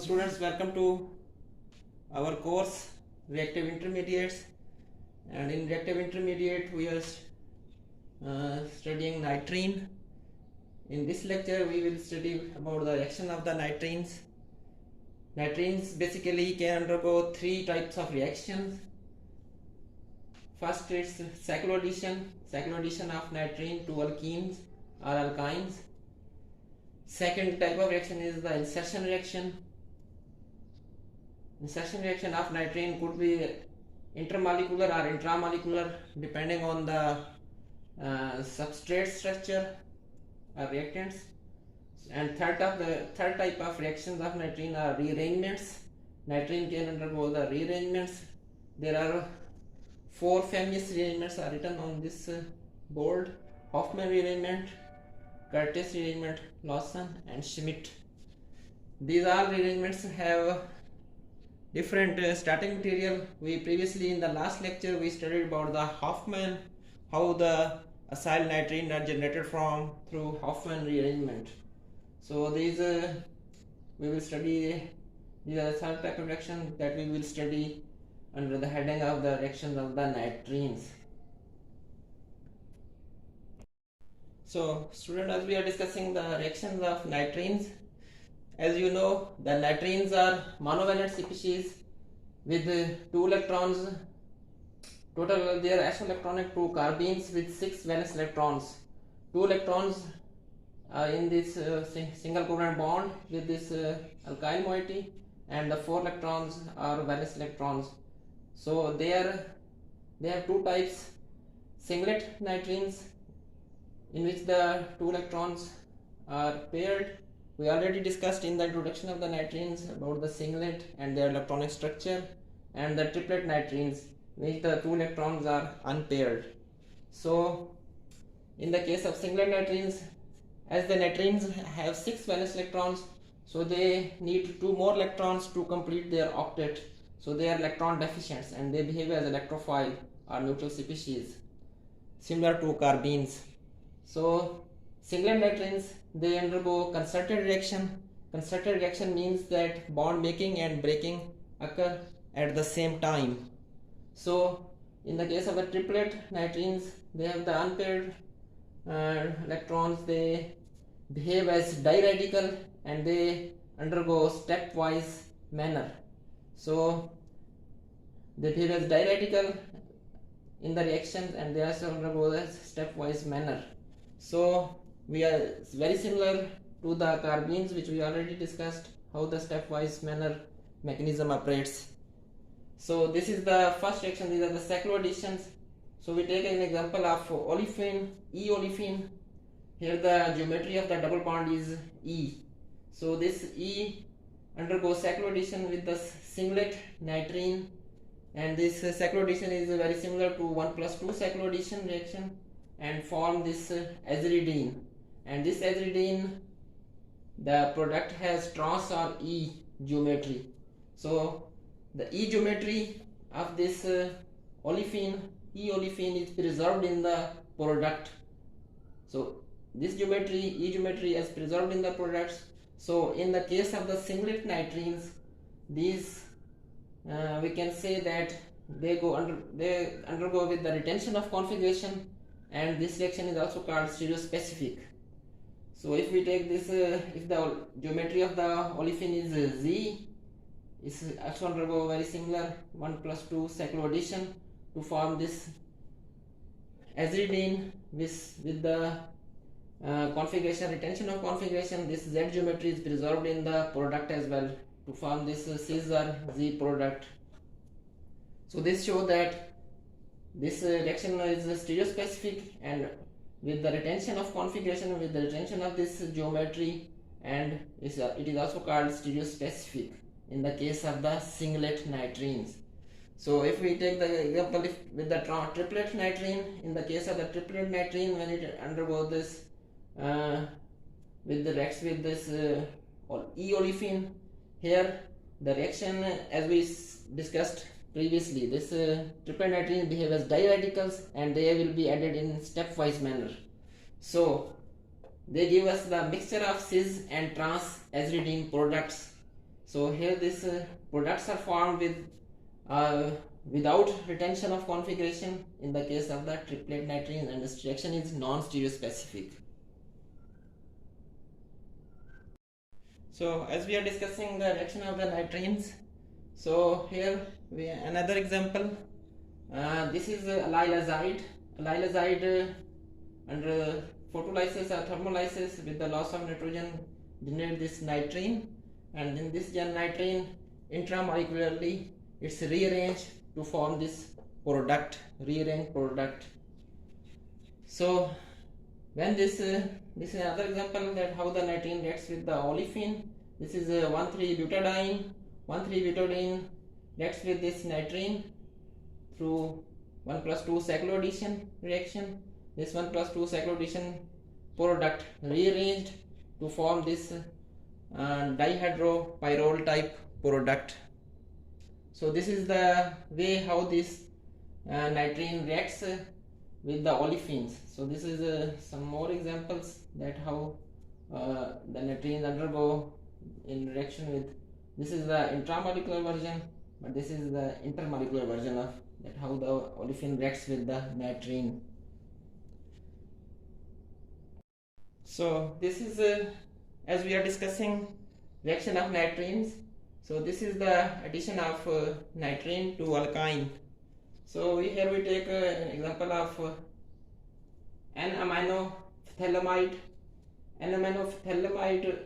students, welcome to our course reactive intermediates, and in reactive intermediate we are studying nitrene. In this lecture we will study about the reaction of the nitrenes. Nitrenes basically can undergo three types of reactions. First is cycloaddition of nitrene to alkenes or alkynes. Second type of reaction is the insertion reaction. Insertion reaction of nitrene could be intermolecular or intramolecular depending on the substrate structure or reactants. And third type of reactions of nitrene are rearrangements. Nitrene can undergo the rearrangements. There are four famous rearrangements are written on this board: Hofmann Rearrangement, Curtis Rearrangement, Lawson and Schmidt. These all rearrangements have different starting material. We previously in the last lecture we studied about the Hofmann, how the acyl nitrene are generated from through Hofmann rearrangement. So these we will study. These are the third type of reaction that we will study under the heading of the reactions of the nitrenes. So student, as we are discussing the reactions of nitrenes, as you know, the nitrenes are monovalent species with 2 electrons. Total they are isoelectronic to carbenes with 6 valence electrons. 2 electrons are in this single covalent bond with this alkyl moiety, and the 4 electrons are valence electrons. So they have two types: singlet nitrenes, in which the 2 electrons are paired. We already discussed in the introduction of the nitrenes about the singlet and their electronic structure, and the triplet nitrenes, in which the 2 electrons are unpaired. So in the case of singlet nitrenes, as the nitrenes have 6 valence electrons, so they need 2 more electrons to complete their octet. So they are electron deficient and they behave as electrophile or neutral species, similar to carbenes. So singlet nitrenes, they undergo concerted reaction. Concerted reaction means that bond making and breaking occur at the same time. So in the case of the triplet nitrenes, they have the unpaired electrons. They behave as diradical and they undergo stepwise manner. So they behave as diradical in the reactions and they also undergo a stepwise manner. So we are very similar to the carbenes, which we already discussed how the stepwise manner mechanism operates. So this is the first reaction. These are the cycloadditions. So we take an example of olefin, E-olefin. Here the geometry of the double bond is E. So this E undergoes cycloaddition with the singlet nitrene, and this cycloaddition is very similar to 1+2 cycloaddition reaction and form this aziridine. And this aziridine, the product has trans or E geometry. So the E geometry of this olefin, E-olefin, is preserved in the product. So this geometry, E geometry, is preserved in the products. So in the case of the singlet nitrenes, these we can say that they undergo with the retention of configuration, and this reaction is also called stereospecific. So if we take this, if the geometry of the olefin is Z, it also undergo very similar 1+2 cycloaddition to form this aziridine with the configuration, retention of configuration. This Z geometry is preserved in the product as well to form this cis or Z product. So this shows that this reaction is stereospecific and with the retention of configuration, with the retention of this geometry, and it is also called stereospecific in the case of the singlet nitrenes. So if we take the example with the triplet nitrene, in the case of the triplet nitrene, when it undergoes this with the reacts with this E-olefin, here the reaction, as we discussed previously, this triplet nitrene behave as diradicals and they will be added in stepwise manner. So they give us the mixture of cis and trans aziridine products So here these products are formed with without retention of configuration in the case of the triplet nitrene, and this reaction is non-stereospecific. So as we are discussing the reaction of the nitrenes, so here we another example. This is allyl azide. Allyl azide under photolysis or thermolysis with the loss of nitrogen generate this nitrene, and in this nitrene intramolecularly it's rearranged to form this product, rearranged product. So when this is another example that how the nitrene reacts with the olefin. This is 1,3-butadiene. 1,3-butadiene reacts with this nitrene through 1+2 cycloaddition reaction. This 1+2 cycloaddition product rearranged to form this dihydropyrrole type product. So this is the way how this nitrene reacts with the olefins. So this is some more examples that how the nitrenes undergo in reaction with. This is the intramolecular version, but this is the intermolecular version of that how the olefin reacts with the nitrene. So this is as we are discussing reaction of nitrenes. So this is the addition of nitrene to alkyne. So here we take an example of N-aminophthalamide. N-aminophthalamide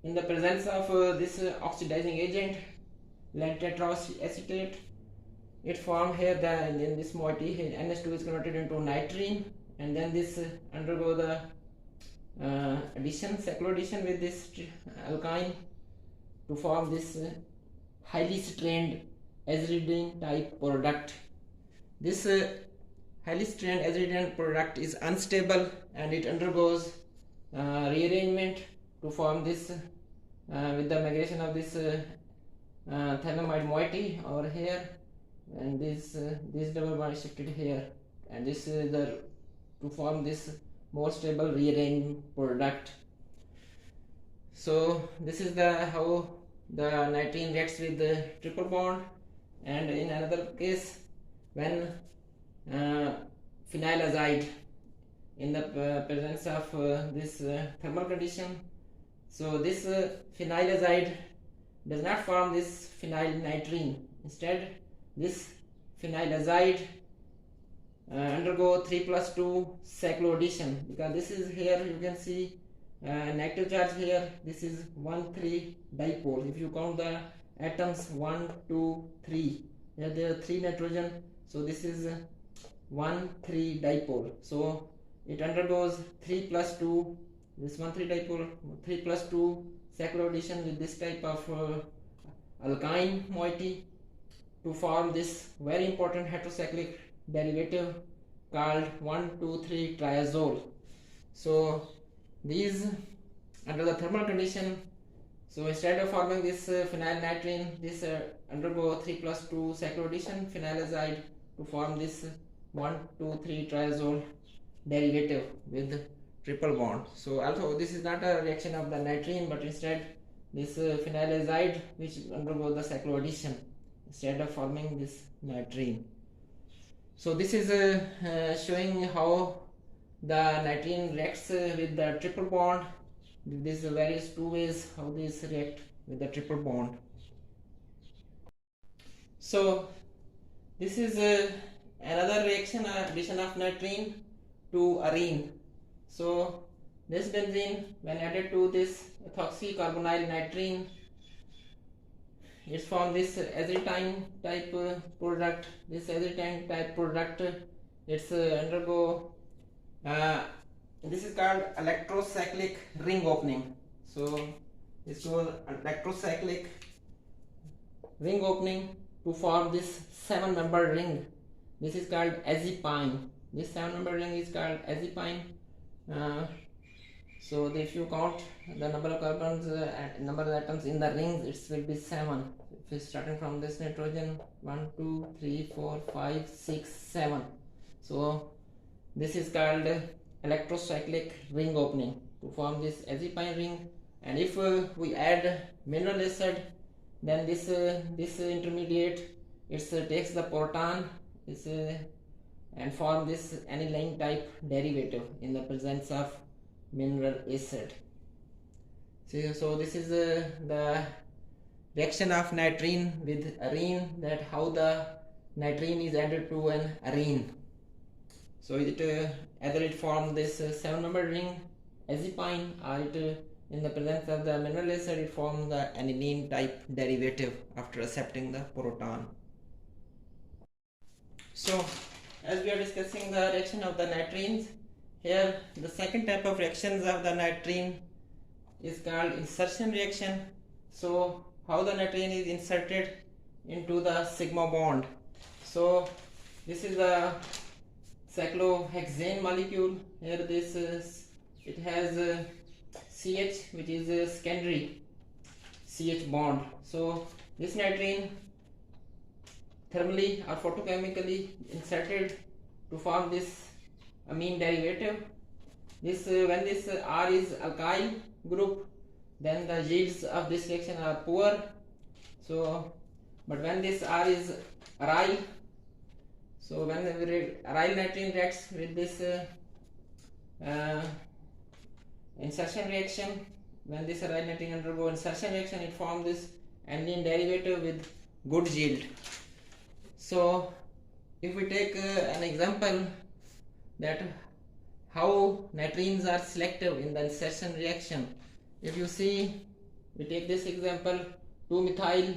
in the presence of this oxidizing agent lead tetraacetate, it formed here in this moiety NH2 is converted into nitrene, and then this undergo the addition, cycloaddition with this alkyne to form this highly strained azridine type product. This highly strained azridine product is unstable and it undergoes rearrangement to form this with the migration of this thalamide moiety over here, and this double bond is shifted here, and this is the to form this more stable rearranged product. So this is the how the nitrene reacts with the triple bond. And in another case, when phenyl azide in the presence of this thermal condition, so this phenyl azide does not form this phenyl nitrene. Instead, this phenyl azide undergo 3+2 cycloaddition, because this is here you can see negative charge here. This is 1,3 dipole. If you count the atoms 1, 2, 3, here there are 3 nitrogen, so this is 1,3 dipole. So it undergoes 3+2, this 1,3 dipole, 3+2 cycloaddition with this type of alkyne moiety to form this very important heterocyclic derivative called 1,2,3 triazole. So these under the thermal condition, so instead of forming this phenyl nitrene, this undergo 3+2 cycloaddition phenyl azide to form this 1,2,3 triazole derivative with triple bond. So although this is not a reaction of the nitrene, but instead this phenyl azide which undergo the cycloaddition instead of forming this nitrene. So this is showing how the nitrene reacts with the triple bond. These various two ways how these react with the triple bond. So this is another reaction, addition of nitrene to arene. So this benzene, when added to this ethoxycarbonyl nitrene, it's from this azridine type product. This azridine type product, it's undergo this is called electrocyclic ring opening. So this goes electrocyclic ring opening to form this 7-member ring. This is called azipine. This 7-member ring is called azipine. So if you count the number of carbons and number of atoms in the rings, it will be 7. If we starting from this nitrogen, 1, 2, 3, 4, 5, 6, 7. So this is called electrocyclic ring opening to form this azipine ring, and if we add mineral acid, then this intermediate takes the proton and form this aniline type derivative in the presence of mineral acid. So this is the reaction of nitrene with arene, that how the nitrene is added to an arene. So it either it forms this 7-membered ring azipine, or it in the presence of the mineral acid it forms the aniline type derivative after accepting the proton. So as we are discussing the reaction of the nitrenes, here the second type of reactions of the nitrene is called insertion reaction. So how the nitrene is inserted into the sigma bond. So this is the cyclohexane molecule. Here this is, it has CH, which is a secondary CH bond. So this nitrene thermally or photochemically inserted to form this amine derivative. This when this R is alkyl group, then the yields of this reaction are poor. So but when this R is aryl, so when aryl nitrene reacts with this insertion reaction, when this aryl nitrene undergo insertion reaction, it forms this aniline derivative with good yield. So if we take an example that how nitrenes are selective in the insertion reaction, if you see, we take this example 2-methyl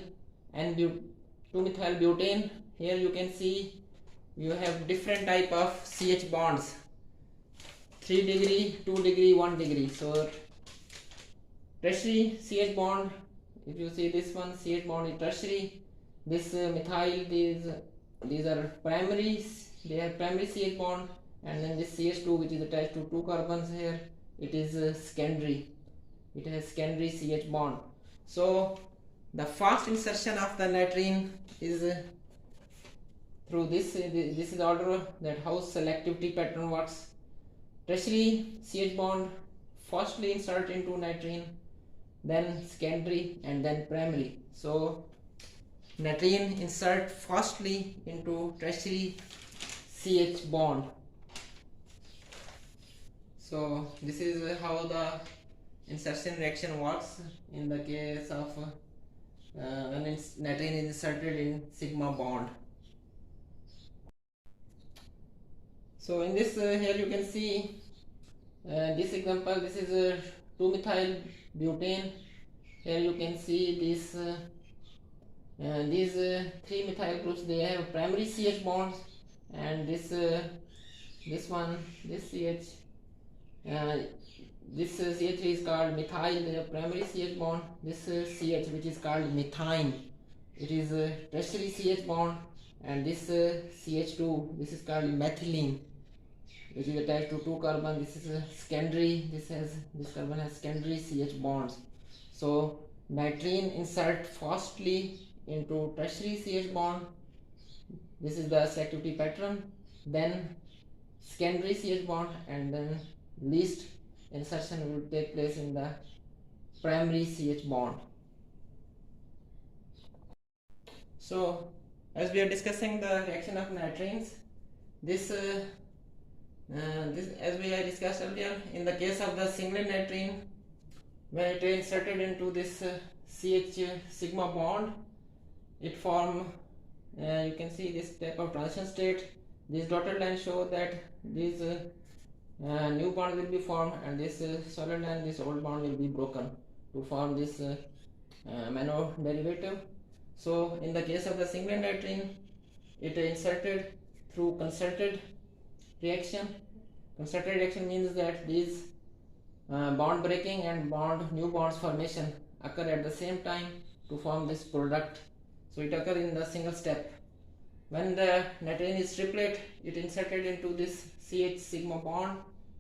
and 2-methyl butane. Here you can see you have different type of CH bonds, 3 degree, 2 degree, 1 degree. So tertiary CH bond, if you see this one, CH bond is tertiary. This methyl, these are primaries, they have primary CH bond, and then this CH2, which is attached to 2 carbons here, it is secondary. It has secondary CH bond. So the fast insertion of the nitrene is through this. This is order that how selectivity pattern works. Tertiary CH bond firstly insert into nitrene, then secondary, and then primary. So nitrene insert firstly into tertiary CH bond. So this is how the insertion reaction works in the case of when nitrene is inserted in sigma bond. So in this here you can see this example, this is 2-methyl butane. Here you can see this these 3 methyl groups, they have primary CH bonds, and this one, this CH, this CH is called methyl, they have primary CH bond. This CH, which is called methine, it is a tertiary CH bond, and this CH2, this is called methylene, which is attached to 2 carbon. This is a secondary, this carbon has secondary CH bonds. So nitrene insert firstly into tertiary CH bond. This is the selectivity pattern. Then secondary CH bond, and then least insertion will take place in the primary CH bond. So as we are discussing the reaction of nitrenes, this as we have discussed earlier, in the case of the singlet nitrene, when it is inserted into this CH sigma bond, it form you can see this type of transition state. These dotted lines show that these new bond will be formed, and this solid line, this old bond will be broken to form this amino derivative. So in the case of the singlet nitrene, it is inserted through concerted reaction. Concerted reaction means that these bond breaking and new bonds formation occur at the same time to form this product. So it occurs in the single step. When the nitrene is triplet, it inserted into this CH sigma bond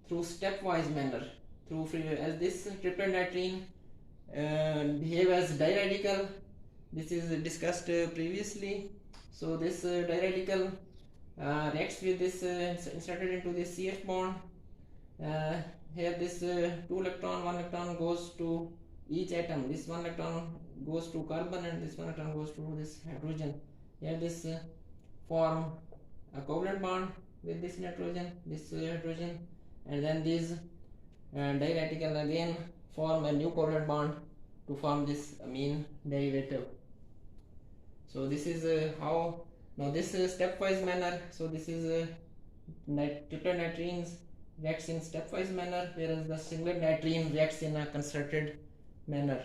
through stepwise manner. As this triplet nitrene behave as diradical, this is discussed previously. So this diradical reacts with this inserted into this CH bond. Here this 2 electron, 1 electron goes to each atom, this one electron goes to carbon and this one electron goes to this hydrogen. Here this form a covalent bond with this nitrogen, this hydrogen, and then these diradical again form a new covalent bond to form this amine derivative. So this is how, now this is stepwise manner. So this is triplet nitrines reacts in stepwise manner, whereas the singlet nitrene reacts in a concerted manner.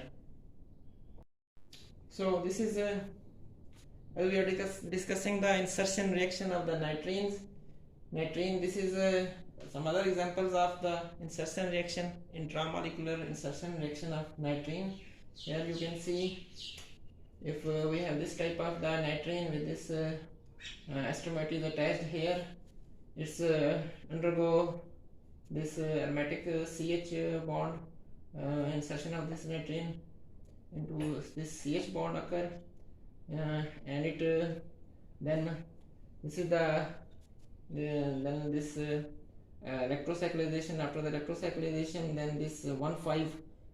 So this is as we are discussing the insertion reaction of the nitrene. This is some other examples of the insertion reaction, intramolecular insertion reaction of nitrene. Here you can see, if we have this type of the nitrene with this aromatic is attached here, it's undergo this aromatic CH bond, insertion of this nitrene into this CH bond occur, and it then this is the then this electrocyclization. After the electrocyclization, then this 1,5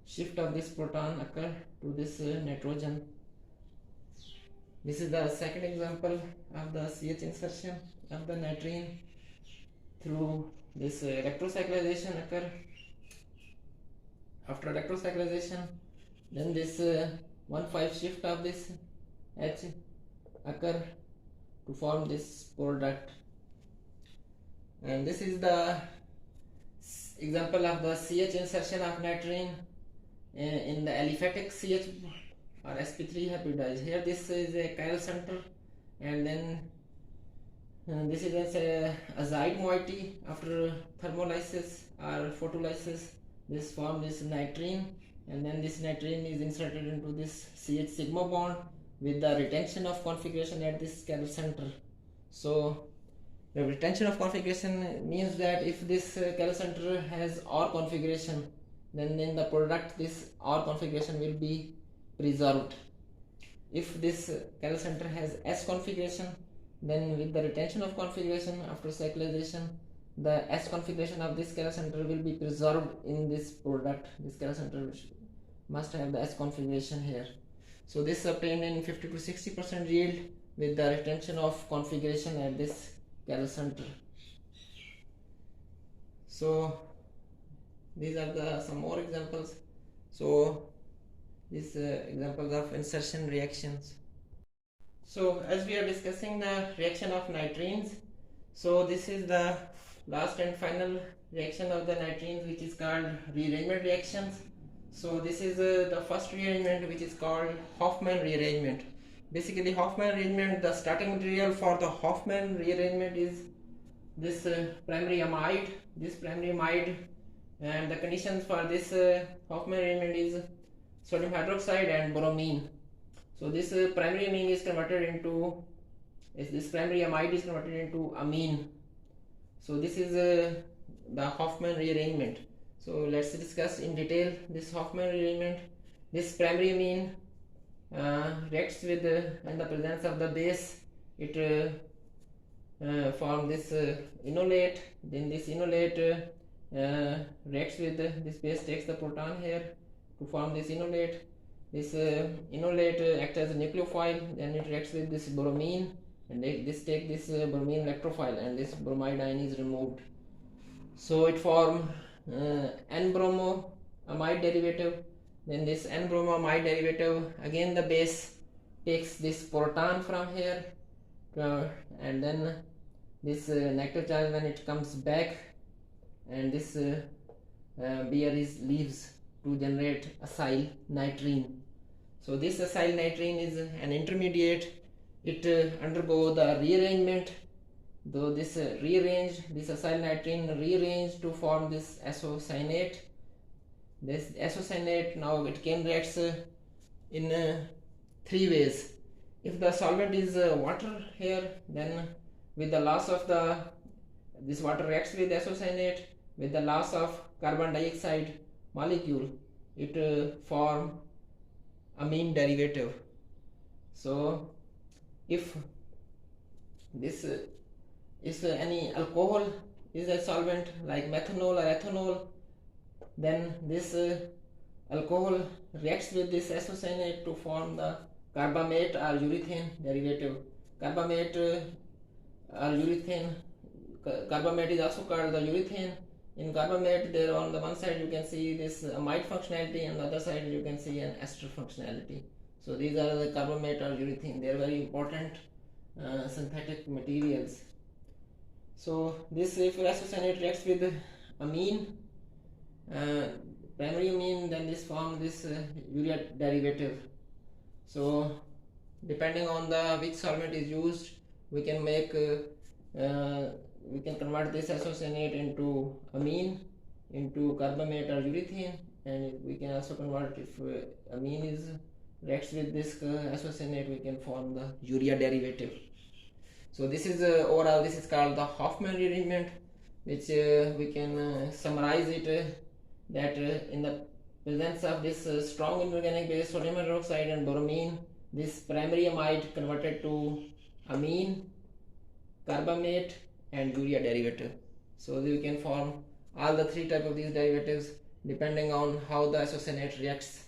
shift of this proton occur to this nitrogen. This is the second example of the CH insertion of the nitrene through this electrocyclization occur. After electrocyclization, then this 1,5 shift of this H occur to form this product. And this is the example of the CH insertion of nitrene in the aliphatic CH or sp3 hybridized. Here this is a chiral center, and then this is a azide moiety. After thermolysis or photolysis, this form this nitrene, and then this nitrene is inserted into this CH sigma bond with the retention of configuration at this chiral center. So the retention of configuration means that if this chiral center has OR configuration, then in the product this OR configuration will be preserved. If this chiral center has S configuration, then with the retention of configuration after cyclization, the S configuration of this chiral center will be preserved in this product. This chiral center must have the S configuration here. So this is obtained in 50 to 60% yield with the retention of configuration at this chiral center. So these are some more examples. So these examples of insertion reactions. So as we are discussing the reaction of nitrenes, so this is the last and final reaction of the nitrenes, which is called rearrangement reactions. So this is the first rearrangement, which is called Hofmann rearrangement. Basically, Hofmann rearrangement, the starting material for the Hofmann rearrangement is this primary amide. This primary amide, and the conditions for this Hofmann rearrangement is sodium hydroxide and bromine. So this primary amine is converted into primary amide is converted into amine. So this is the Hofmann rearrangement. So let's discuss in detail this Hofmann rearrangement. This primary amine reacts with in the presence of the base. It form this enolate. Then this enolate reacts with this base, takes the proton here to form this enolate. This enolate acts as a nucleophile, then it reacts with this bromine, and this take this bromine electrophile, and this bromide ion is removed. So it form N-bromo amide derivative. Then this N-bromo amide derivative, again the base takes this proton from here, and then this negative charge, when it comes back, and this beer leaves to generate acyl nitrene. So this acyl nitrene is an intermediate. It undergo the rearrangement. Though this this acyl nitrene rearranged to form this isocyanate. This isocyanate, now it can react in 3 ways. If the solvent is water here, then with the loss of this water reacts with isocyanate, with the loss of carbon dioxide molecule, it form amine derivative. So if this if any alcohol is a solvent like methanol or ethanol, then this alcohol reacts with this isocyanate to form the carbamate or urethane derivative. Carbamate or urethane, carbamate is also called the urethane. In carbamate, there on the one side you can see this amide functionality, and the other side you can see an ester functionality. So these are the carbamate or urethane. They are very important synthetic materials. So this if isocyanate reacts with amine, primary amine, then this form this urea derivative. So depending on the which solvent is used, we can make we can convert this isocyanate into amine, into carbamate or urethane, and we can also convert if amine is reacts with this isocyanate, we can form the urea derivative. So this is overall this is called the Hofmann Rearrangement, which we can summarize it that in the presence of this strong inorganic base sodium hydroxide and boramine, this primary amide converted to amine, carbamate and urea derivative. So we can form all the three types of these derivatives depending on how the isocyanate reacts